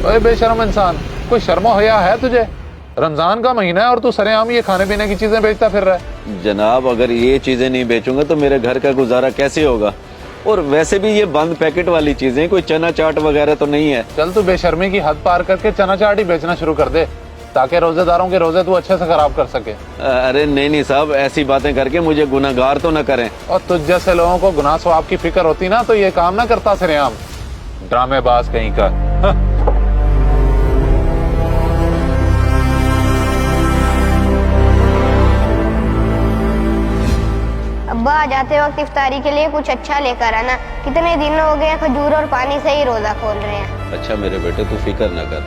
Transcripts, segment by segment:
ओए बेशरम इंसान, कोई शर्म हया है तुझे? रमजान का महीना है और तू सरेआम ये खाने पीने की चीजें बेचता फिर रहा है। जनाब अगर ये चीजें नहीं बेचूंगा तो मेरे घर का गुजारा कैसे होगा? और वैसे भी ये बंद पैकेट वाली चीजें, कोई चना चाट वगैरह तो नहीं है। चल तू बेशर्मी की हद पार करके चना चाट ही बेचना शुरू कर दे, ताकि रोजेदारों के रोजे तू अच्छे से खराब कर सके। अरे नहीं साहब, ऐसी बातें करके मुझे गुनाहगार तो न करें। और तुझ जैसे लोगों को गुनाह सवाब की फिक्र होती ना तो ये काम ना करता सरेआम, ड्रामेबाज कहीं का। अब्बा जाते वक्त इफ्तारी के लिए कुछ अच्छा लेकर आना, कितने दिन हो गए खजूर और पानी से ही रोजा खोल रहे हैं। अच्छा मेरे बेटे तू फिक्र न कर,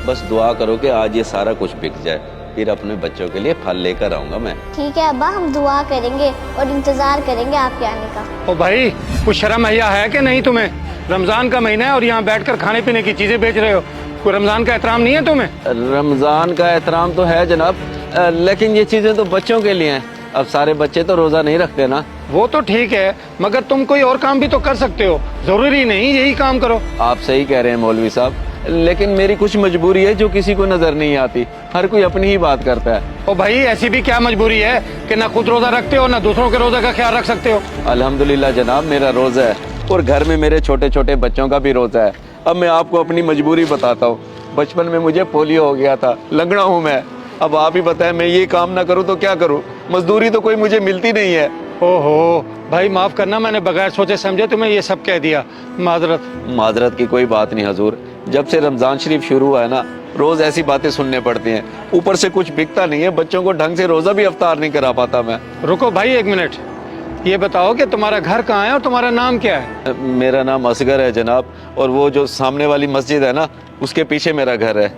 बस दुआ करो कि आज ये सारा कुछ बिक जाए, फिर अपने बच्चों के लिए फल लेकर आऊंगा मैं। ठीक है अब्बा, हम दुआ करेंगे और इंतजार करेंगे आपके आने का। ओ भाई, कुछ शर्म हया है कि नहीं तुम्हें? रमजान का महीना है और यहाँ बैठकर खाने पीने की चीजें बेच रहे हो। कोई रमजान का एहतराम नहीं है तुम्हें? रमजान का एहतराम तो है जनाब, लेकिन ये चीजें तो बच्चों के लिए हैं। अब सारे बच्चे तो रोजा नहीं रखते ना। वो तो ठीक है, मगर तुम कोई और काम भी तो कर सकते हो, जरूरी नहीं यही काम करो। आप सही कह रहे हैं मौलवी साहब, लेकिन मेरी कुछ मजबूरी है जो किसी को नजर नहीं आती। हर कोई अपनी ही बात करता है। ओ भाई, ऐसी भी क्या मजबूरी है कि ना खुद रोजा रखते हो ना दूसरों के रोजा का ख्याल रख सकते हो? अल्हम्दुलिल्लाह जनाब, मेरा रोजा है और घर में मेरे छोटे छोटे बच्चों का भी रोजा है। अब मैं आपको अपनी मजबूरी बताता हूँ। बचपन में मुझे पोलियो हो गया था, लंगड़ा हूँ मैं। अब आप ही बताएं, मैं ये काम ना करूँ तो क्या करूँ? मजदूरी तो कोई मुझे मिलती नहीं है। ओहो भाई, माफ करना, मैंने बगैर सोचे समझे तुम्हें ये सब कह दिया, माजरत की कोई बात नहीं हजूर। जब से रमजान शरीफ शुरू हुआ है ना, रोज ऐसी बातें सुनने पड़ती हैं। ऊपर से कुछ बिकता नहीं है, बच्चों को ढंग से रोजा भी अफ्तार नहीं करा पाता मैं। रुको भाई एक मिनट, ये बताओ कि तुम्हारा घर कहाँ है और तुम्हारा नाम क्या है? मेरा नाम असगर है जनाब, और वो जो सामने वाली मस्जिद है ना, उसके पीछे मेरा घर है।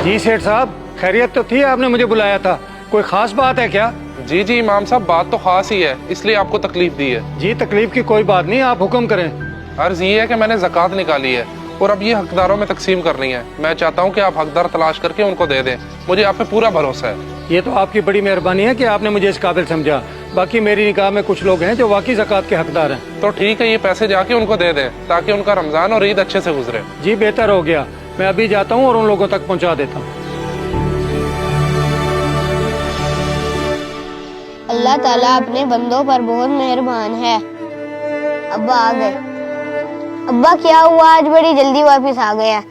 जी सेठ साहब, खैरियत तो थी, आपने मुझे बुलाया था, कोई खास बात है क्या? जी जी इमाम साहब, बात तो खास ही है, इसलिए आपको तकलीफ दी है। जी तकलीफ की कोई बात नहीं, आप हुक्म करें। अर्ज ये है कि मैंने ज़कात निकाली है और अब ये हकदारों में तकसीम करनी है। मैं चाहता हूँ कि आप हकदार तलाश करके उनको दे दें। मुझे आप पे पूरा भरोसा है। ये तो आपकी बड़ी मेहरबानी है कि आपने मुझे इस काबिल समझा। बाकी मेरी निगाह में कुछ लोग हैं जो वाकई ज़कात के हकदार हैं। तो ठीक है, ये पैसे जाके उनको दे दें ताकि उनका रमजान और ईद अच्छे से गुजरे। जी बेहतर हो गया, मैं अभी जाता हूँ और उन लोगों तक पहुँचा देता हूँ। अल्लाह ताला अपने बंदों पर बहुत मेहरबान है। अब्बा आ गए। अब्बा क्या हुआ, आज बड़ी जल्दी वापस आ गया?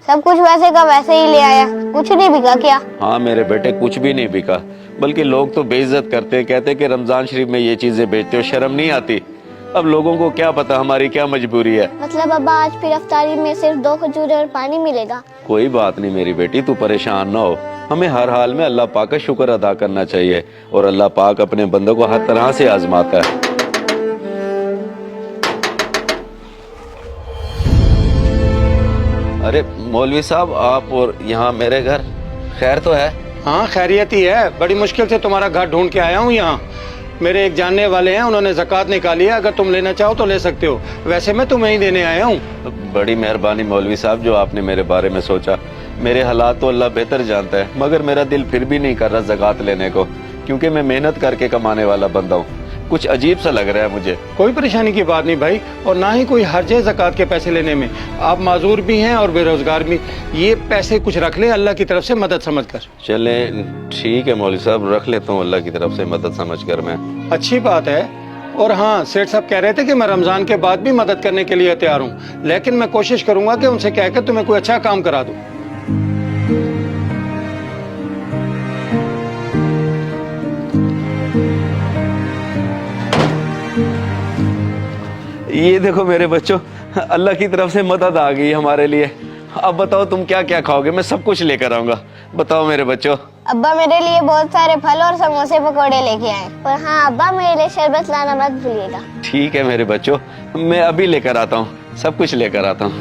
सब कुछ वैसे का वैसे ही ले आया, कुछ नहीं बिका क्या? हाँ मेरे बेटे, कुछ भी नहीं बिका, बल्कि लोग तो बेइज्जत करते, कहते कि रमजान शरीफ में ये चीजें बेचते हो, शर्म नहीं आती। अब लोगों को क्या पता हमारी क्या मजबूरी है। मतलब अब्बा आज फिर अफ्तारी में सिर्फ 2 खजूर और पानी मिलेगा? कोई बात नहीं मेरी बेटी, तू परेशान ना हो। हमें हर हाल में अल्लाह पाक का शुक्र अदा करना चाहिए, और अल्लाह पाक अपने बंदों को हर तरह से आजमाता है। अरे मौलवी साहब, आप और यहाँ मेरे घर, खैर तो है? हाँ खैरियत ही है, बड़ी मुश्किल से तुम्हारा घर ढूंढ के आया हूँ यहाँ। मेरे एक जानने वाले हैं, उन्होंने ज़कात निकाली है, अगर तुम लेना चाहो तो ले सकते हो, वैसे मैं तुम्हें ही देने आया हूँ। बड़ी मेहरबानी मौलवी साहब जो आपने मेरे बारे में सोचा। मेरे हालात तो अल्लाह बेहतर जानता है, मगर मेरा दिल फिर भी नहीं कर रहा ज़कात लेने को, क्योंकि मैं मेहनत करके कमाने वाला बंदा हूँ। कुछ अजीब सा लग रहा है मुझे। कोई परेशानी की बात नहीं भाई, और ना ही कोई हर्ज है ज़कात के पैसे लेने में। आप माजूर भी हैं और बेरोजगार भी, ये पैसे कुछ रख लें अल्लाह की तरफ से मदद समझ कर। चले ठीक है मौलवी साहब, रख लेता हूँ अल्लाह की तरफ से मदद समझ कर मैं। अच्छी बात है। और हाँ, सेठ साहब कह रहे थे कि मैं रमजान के बाद भी मदद करने के लिए तैयार हूँ, लेकिन मैं कोशिश करूंगा कि उनसे कहकर तुम्हें कोई अच्छा काम करा दूं। ये देखो मेरे बच्चों, अल्लाह की तरफ से मदद आ गई हमारे लिए। अब बताओ तुम क्या क्या खाओगे? मैं सब कुछ लेकर आऊंगा। बताओ मेरे बच्चों। अब्बा मेरे लिए बहुत सारे फल और समोसे पकौड़े लेके आए। और हाँ अब्बा, मेरे लिए शरबत लाना मत भूलिएगा। ठीक है मेरे बच्चों, मैं अभी लेकर आता हूँ, सब कुछ लेकर आता हूँ।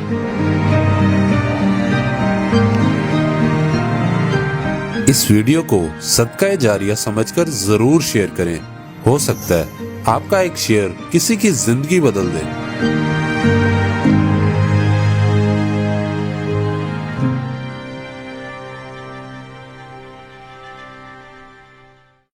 इस वीडियो को सदका जारिया समझकर जरूर शेयर करें। हो सकता है आपका एक शेयर किसी की जिंदगी बदल दे।